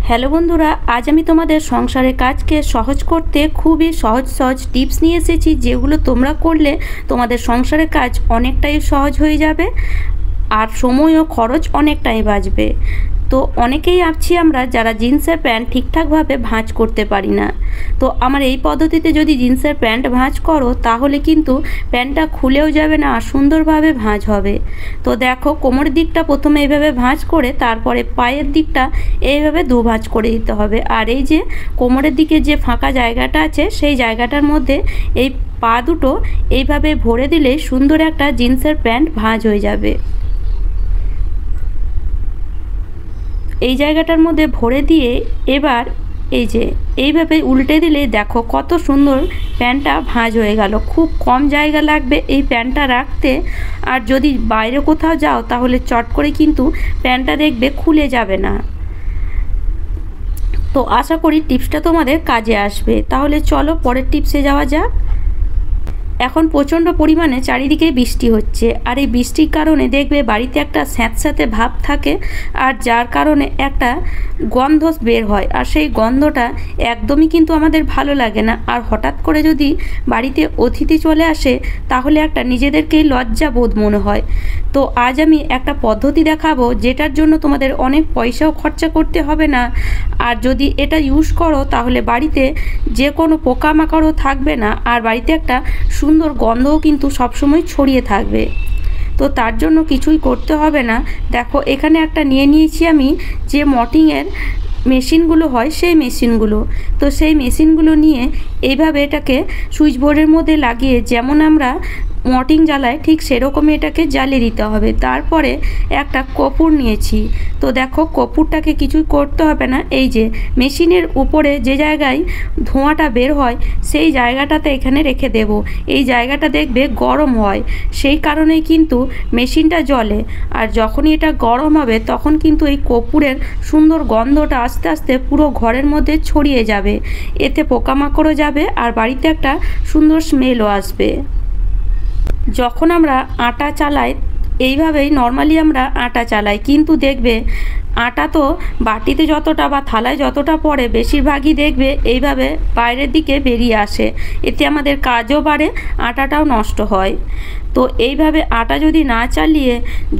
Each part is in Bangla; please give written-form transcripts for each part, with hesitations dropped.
হ্যালো বন্ধুরা, আজ আমি তোমাদের সংসারের কাজকে সহজ করতে খুবই সহজ টিপস নিয়ে এসেছি, যেগুলো তোমরা করলে তোমাদের সংসারের কাজ অনেকটাই সহজ হয়ে যাবে আর সময় ও খরচ অনেকটাই বাঁচবে। তো অনেকেই আছি আমরা যারা জিন্সের প্যান্ট ঠিকঠাকভাবে ভাঁজ করতে পারি না। তো আমার এই পদ্ধতিতে যদি জিন্সের প্যান্ট ভাঁজ করো তাহলে কিন্তু প্যান্টটা খুলেও যাবে না আর সুন্দরভাবে ভাঁজ হবে। তো দেখো, কোমরের দিকটা প্রথমে এইভাবে ভাঁজ করে তারপরে পায়ের দিকটা এইভাবে দু ভাঁজ করে দিতে হবে। আর এই যে কোমরের দিকে যে ফাঁকা জায়গাটা আছে সেই জায়গাটার মধ্যে এই পা দুটো এইভাবে ভরে দিলে সুন্দর একটা জিন্সের প্যান্ট ভাঁজ হয়ে যাবে। এই জায়গাটার মধ্যে ভরে দিয়ে এবার এই যে এইভাবে উল্টে দিলে দেখো কত সুন্দর প্যান্টটা ভাঁজ হয়ে গেল। খুব কম জায়গা লাগবে এই প্যান্টটা রাখতে, আর যদি বাইরে কোথাও যাও তাহলে চট করে কিন্তু প্যান্টটা দেখবে খুলে যাবে না। তো আশা করি টিপসটা তোমাদের কাজে আসবে। তাহলে চলো পরের টিপসে যাওয়া যাক। এখন প্রচণ্ড পরিমাণে চারিদিকে বৃষ্টি হচ্ছে, আর এই বৃষ্টির কারণে দেখবে বাড়িতে একটা স্যাঁতস্যাঁতে ভাব থাকে, আর যার কারণে একটা গন্ধ বের হয়, আর সেই গন্ধটা একদমই কিন্তু আমাদের ভালো লাগে না। আর হঠাৎ করে যদি বাড়িতে অতিথি চলে আসে তাহলে একটা নিজেদেরকেই লজ্জা বোধ মনে হয়। তো আজ আমি একটা পদ্ধতি দেখাবো যেটার জন্য তোমাদের অনেক পয়সাও খরচা করতে হবে না, আর যদি এটা ইউজ করো তাহলে বাড়িতে যে কোনো পোকামাকড়ও থাকবে না, আর বাড়িতে একটা সুন্দর গন্ধও কিন্তু সবসময় ছড়িয়ে থাকবে। তো তার জন্য কিছুই করতে হবে না। দেখো, এখানে একটা নিয়ে নিয়েছি আমি যে মটিংয়ের মেশিনগুলো হয় সেই মেশিনগুলো। তো সেই মেশিনগুলো নিয়ে এইভাবে এটাকে সুইচ বোর্ডের মধ্যে লাগিয়ে যেমন আমরা মটিং জ্বালায় ঠিক সেরকমই এটাকে জ্বালিয়ে দিতে হবে। তারপরে একটা কর্পূর নিয়েছি। তো দেখো, কর্পূরটাকে কিছুই করতে হবে না, এই যে মেশিনের উপরে যে জায়গায় ধোঁয়াটা বের হয় সেই জায়গাটাতে এখানে রেখে দেব। এই জায়গাটা দেখবে গরম হয়, সেই কারণেই কিন্তু মেশিনটা জ্বলে। আর যখনই এটা গরম হবে তখন কিন্তু এই কর্পূরের সুন্দর গন্ধটা আস্তে আস্তে পুরো ঘরের মধ্যে ছড়িয়ে যাবে। এতে পোকামাকড়ও যাবে আর বাড়িতে একটা সুন্দর স্মেলও আসবে। যখন আমরা আটা চালাই এইভাবেই নর্মালি আমরা আটা চালাই, কিন্তু দেখবে আটা তো বাটিতে যতটা বা থালায় যতটা পড়ে বেশিরভাগই দেখবে এইভাবে বাইরের দিকে বেরিয়ে আসে। এতে আমাদের কাজও বাড়ে, আটাটাও নষ্ট হয়। তো এইভাবে আটা যদি না চালিয়ে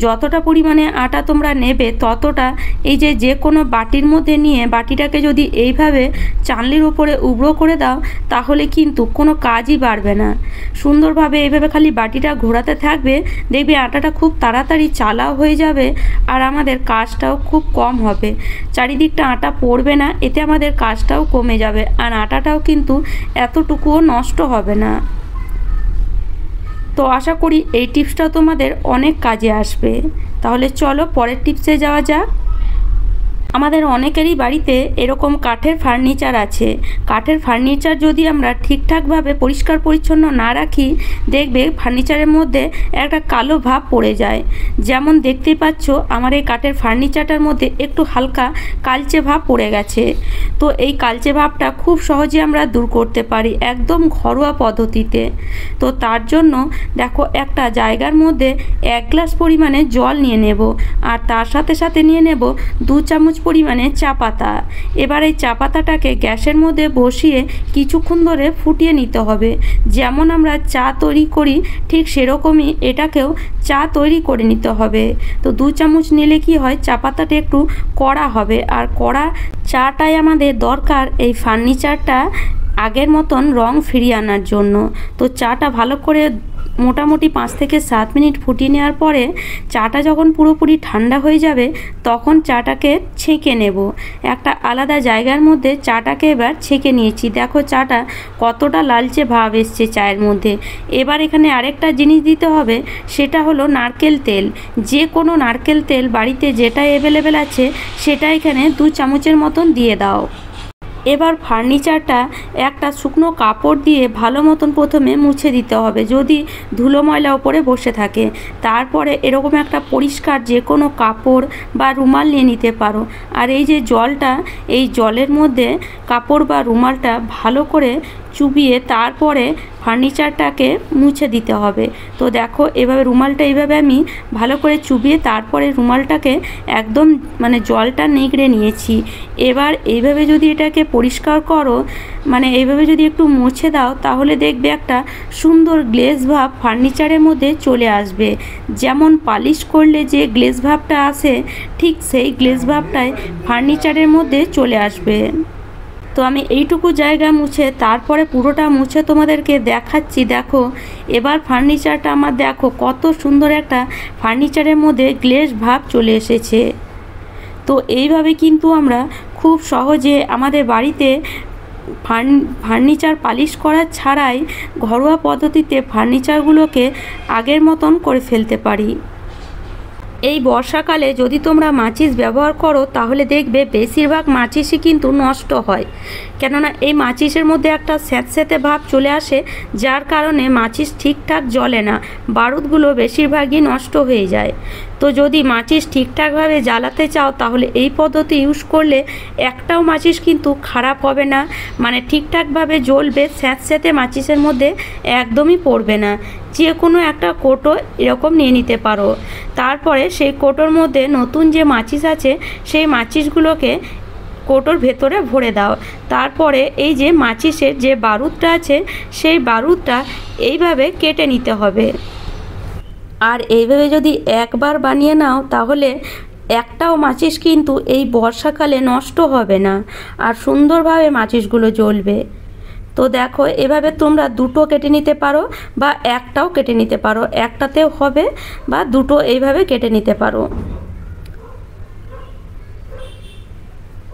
যতটা পরিমাণে আটা তোমরা নেবে ততটা এই যে কোনো বাটির মধ্যে নিয়ে বাটিটাকে যদি এইভাবে চালনির উপরে উবড়ো করে দাও তাহলে কিন্তু কোনো কাজই বাড়বে না। সুন্দরভাবে এইভাবে খালি বাটিটা ঘোরাতে থাকবে, দেখবে আটাটা খুব তাড়াতাড়ি চালাও হয়ে যাবে আর আমাদের কাজটাও খুব কম হবে। চারিদিকটা আটা পড়বে না, এতে আমাদের কাজটাও কমে যাবে আর আটাটাও কিন্তু এতটুকুও নষ্ট হবে না। তো আশা করি এই টিপসটাও তোমাদের অনেক কাজে আসবে। তাহলে চলো পরের টিপসে যাওয়া যাক। আমাদের অনেকেরই বাড়িতে এরকম কাঠের ফার্নিচার আছে। কাঠের ফার্নিচার যদি আমরা ঠিকঠাকভাবে পরিষ্কার পরিচ্ছন্ন না রাখি দেখবে ফার্নিচারের মধ্যে একটা কালো ভাব পড়ে যায়। যেমন দেখতেই পাচ্ছ আমার এই কাঠের ফার্নিচারটার মধ্যে একটু হালকা কালচে ভাব পড়ে গেছে। তো এই কালচে ভাবটা খুব সহজে আমরা দূর করতে পারি একদম ঘরোয়া পদ্ধতিতে। তো তার জন্য দেখো, একটা জায়গার মধ্যে 1 গ্লাস পরিমাণে জল নিয়ে নেব, আর তার সাথে সাথে নিয়ে নেব 2 চামচ পরিমাণে চা পাতা। এবার এই চা পাতাটাকে গ্যাসের মধ্যে বসিয়ে কিছুক্ষণ ধরে ফুটিয়ে নিতে হবে। যেমন আমরা চা তৈরি করি ঠিক সেরকমই এটাকেও চা তৈরি করে নিতে হবে। তো 2 চামচ নিলে কি হয়, চা পাতাটা একটু কড়া হবে, আর কড়া চাটাই আমাদের দরকার এই ফার্নিচারটা আগের মতন রং ফিরিয়ে আনার জন্য। তো চাটা ভালো করে মোটামুটি 5 থেকে 7 মিনিট ফুটিয়ে নেওয়ার পরে চাটা যখন পুরোপুরি ঠান্ডা হয়ে যাবে তখন চাটাকে ছেঁকে নেব। একটা আলাদা জায়গার মধ্যে চাটাকে এবার ছেঁকে নিয়েছি। দেখো চাটা কতটা লালচে ভাব এসছে চায়ের মধ্যে। এবার এখানে আরেকটা জিনিস দিতে হবে, সেটা হলো নারকেল তেল। যে কোনো নারকেল তেল বাড়িতে যেটা অ্যাভেলেবেল আছে সেটা এখানে 2 চামচের মতন দিয়ে দাও। এবার ফার্নিচারটা একটা শুকনো কাপড় দিয়ে ভালো মতন প্রথমে মুছে দিতে হবে যদি ধুলো ময়লা ওপরে বসে থাকে। তারপরে এরকম একটা পরিষ্কার যে কোনো কাপড় বা রুমাল নিয়ে নিতে পারো, আর এই যে জলটা, এই জলের মধ্যে কাপড় বা রুমালটা ভালো করে চুবিয়ে তারপরে ফার্নিচারটাকে মুছে দিতে হবে। তো দেখো এভাবে রুমালটা এইভাবে আমি ভালো করে চুবিয়ে তারপরে রুমালটাকে একদম মানে জলটা নিগড়ে নিয়েছি। এবার এইভাবে যদি এটাকে পরিষ্কার করো, মানে এইভাবে যদি একটু মুছে দাও, তাহলে দেখবে একটা সুন্দর গ্লেজ ভাব ফার্নিচারের মধ্যে চলে আসবে। যেমন পালিশ করলে যে গ্লেজ ভাবটা আসে, ঠিক সেই গ্লেজ ভাবটাই ফার্নিচারের মধ্যে চলে আসবে। তো আমি এইটুকু জায়গা মুছে তারপরে পুরোটা মুছে তোমাদেরকে দেখাচ্ছি। দেখো এবার ফার্নিচারটা আমার দেখো কত সুন্দর একটা ফার্নিচারের মধ্যে গ্লেজ ভাব চলে এসেছে। তো এইভাবে কিন্তু আমরা খুব সহজে আমাদের বাড়িতে ফার্নিচার পালিশ করা ছাড়াই ঘরোয়া পদ্ধতিতে ফার্নিচারগুলোকে আগের মতন করে ফেলতে পারি। এই বর্ষাকালে যদি তোমরা মাচিস ব্যবহার করো তাহলে দেখবে বেশিরভাগ মাচিসই কিন্তু নষ্ট হয়, কেননা এই মাচিসের মধ্যে একটা স্যাঁতস্যাঁতে ভাব চলে আসে, যার কারণে মাচিস ঠিকঠাক জ্বলে না, বারুদগুলো বেশিরভাগই নষ্ট হয়ে যায়। তো যদি মাচিস ঠিকঠাকভাবে জ্বালাতে চাও তাহলে এই পদ্ধতি ইউজ করলে একটাও মাচিস কিন্তু খারাপ হবে না, মানে ঠিকঠাকভাবে জ্বলবে, স্যাঁতস্যাঁতে মাচিসের মধ্যে একদমই পড়বে না। যে কোনো একটা কৌটো এরকম নিয়ে নিতে পারো, তারপরে সেই কৌটোর মধ্যে নতুন যে মাচিস আছে সেই মাচিসগুলোকে কৌটোর ভেতরে ভরে দাও। তারপরে এই যে মাচিসের যে বারুদটা আছে সেই বারুদটা এইভাবে কেটে নিতে হবে। আর এইভাবে যদি একবার বানিয়ে নাও তাহলে একটাও মাচিস কিন্তু এই বর্ষাকালে নষ্ট হবে না, আর সুন্দরভাবে মাচিসগুলো জ্বলবে। তো দেখো এভাবে তোমরা দুটো কেটে নিতে পারো বা একটাও কেটে নিতে পারো, একটাতেও হবে বা দুটো এইভাবে কেটে নিতে পারো।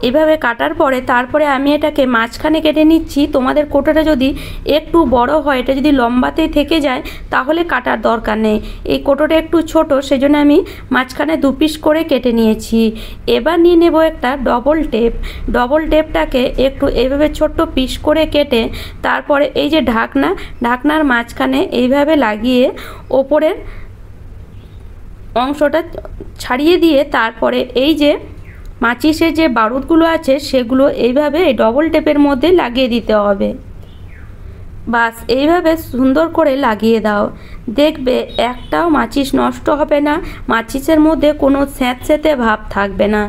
এভাবে কাটার পরে তারপরে আমি এটাকে মাঝখানে কেটে নিচ্ছি। তোমাদের কোটোটা যদি একটু বড় হয়, এটা যদি লম্বাতেই থেকে যায় তাহলে কাটার দরকার নেই। এই কোটোটা একটু ছোট, সেজন্য আমি মাঝখানে 2 পিস করে কেটে নিয়েছি। এবার নিয়ে নেব একটা ডবল টেপ। ডবল টেপটাকে একটু এইভাবে ছোট্ট পিস করে কেটে তারপরে এই যে ঢাকনার মাঝখানে এইভাবে লাগিয়ে ওপরের অংশটা ছাড়িয়ে দিয়ে তারপরে এই যে মাচিসের যে বারুদগুলো আছে সেগুলো এইভাবে এই ডবল টেপের মধ্যে লাগিয়ে দিতে হবে। বাস এইভাবে সুন্দর করে লাগিয়ে দাও, দেখবে একটাও মাচিস নষ্ট হবে না, মাচিসের মধ্যে কোনো স্যাঁতস্যাঁতে ভাব থাকবে না।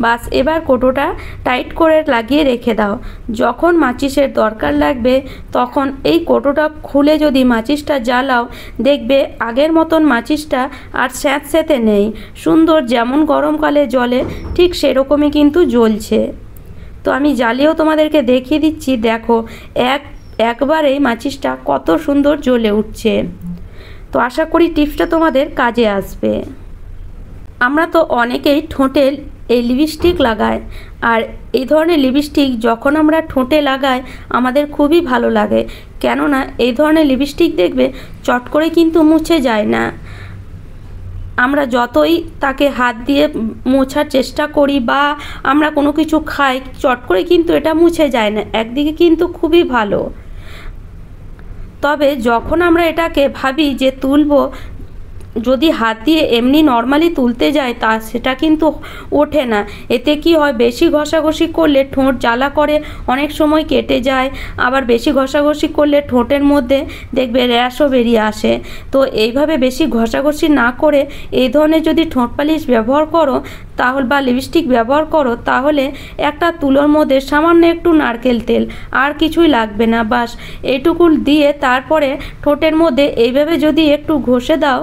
বাস এবার কৌটোটা টাইট করে লাগিয়ে রেখে দাও। যখন মাচিসের দরকার লাগবে তখন এই কৌটোটা খুলে যদি মাচিসটা জ্বালাও, দেখবে আগের মতন মাচিসটা আর স্যাঁতস্যাঁতে নেই, সুন্দর যেমন গরমকালে জ্বলে ঠিক সেরকমই কিন্তু জ্বলছে। তো আমি জ্বালিয়েও তোমাদেরকে দেখিয়ে দিচ্ছি। দেখো একবারেই মাচিসটা কত সুন্দর জ্বলে উঠছে। তো আশা করি টিপসটা তোমাদের কাজে আসবে। আমরা তো অনেকেই ঠোঁটে এই লিপস্টিক লাগাই, আর এই ধরনের লিপস্টিক যখন আমরা ঠোঁটে লাগাই আমাদের খুবই ভালো লাগে, কেননা এই ধরনের লিপস্টিক দেখবে চট করে কিন্তু মুছে যায় না। আমরা যতই তাকে হাত দিয়ে মোছার চেষ্টা করি বা আমরা কোনো কিছু খাই, চট করে কিন্তু এটা মুছে যায় না, একদিকে কিন্তু খুবই ভালো। তবে যখন আমরা এটাকে ভাবি যে তুলবো, যদি হাত দিয়ে এমনি নর্মালি তুলতে যায় তা সেটা কিন্তু ওঠে না। এতে কি হয়, বেশি ঘষাঘষি করলে ঠোঁট জ্বালা করে, অনেক সময় কেটে যায়, আবার বেশি ঘষাঘষি করলে ঠোঁটের মধ্যে দেখবে র্যাশও বেরিয়ে আসে। তো এইভাবে বেশি ঘষাঘষি না করে এই ধরনের যদি ঠোঁট পালিশ ব্যবহার করো তাহলে বা লিপস্টিক ব্যবহার করো, তাহলে একটা তুলোর মধ্যে সামান্য একটু নারকেল তেল, আর কিছুই লাগবে না, বাস এইটুকু দিয়ে তারপরে ঠোঁটের মধ্যে এইভাবে যদি একটু ঘষে দাও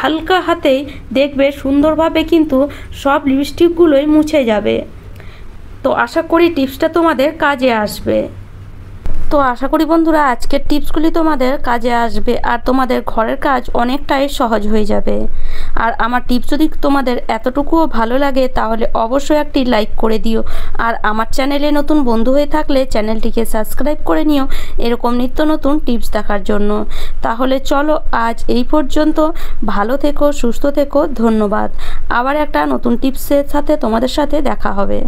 হালকা হাতেই, দেখবে সুন্দরভাবে কিন্তু সব লিপস্টিকগুলোই মুছে যাবে। তো আশা করি টিপসটা তোমাদের কাজে আসবে। তো আশা করি বন্ধুরা আজকের টিপসগুলি তোমাদের কাজে আসবে আর তোমাদের ঘরের কাজ অনেকটাই সহজ হয়ে যাবে। আর আমার টিপস যদি তোমাদের এতটুকুও ভালো লাগে তাহলে অবশ্যই একটি লাইক করে দিও, আর আমার চ্যানেলে নতুন বন্ধু হয়ে থাকলে চ্যানেলটিকে সাবস্ক্রাইব করে নিও এরকম নিত্য নতুন টিপস দেখার জন্য। তাহলে চলো আজ এই পর্যন্ত, ভালো থেকো, সুস্থ থেকো, ধন্যবাদ। আবার একটা নতুন টিপসের সাথে তোমাদের সাথে দেখা হবে।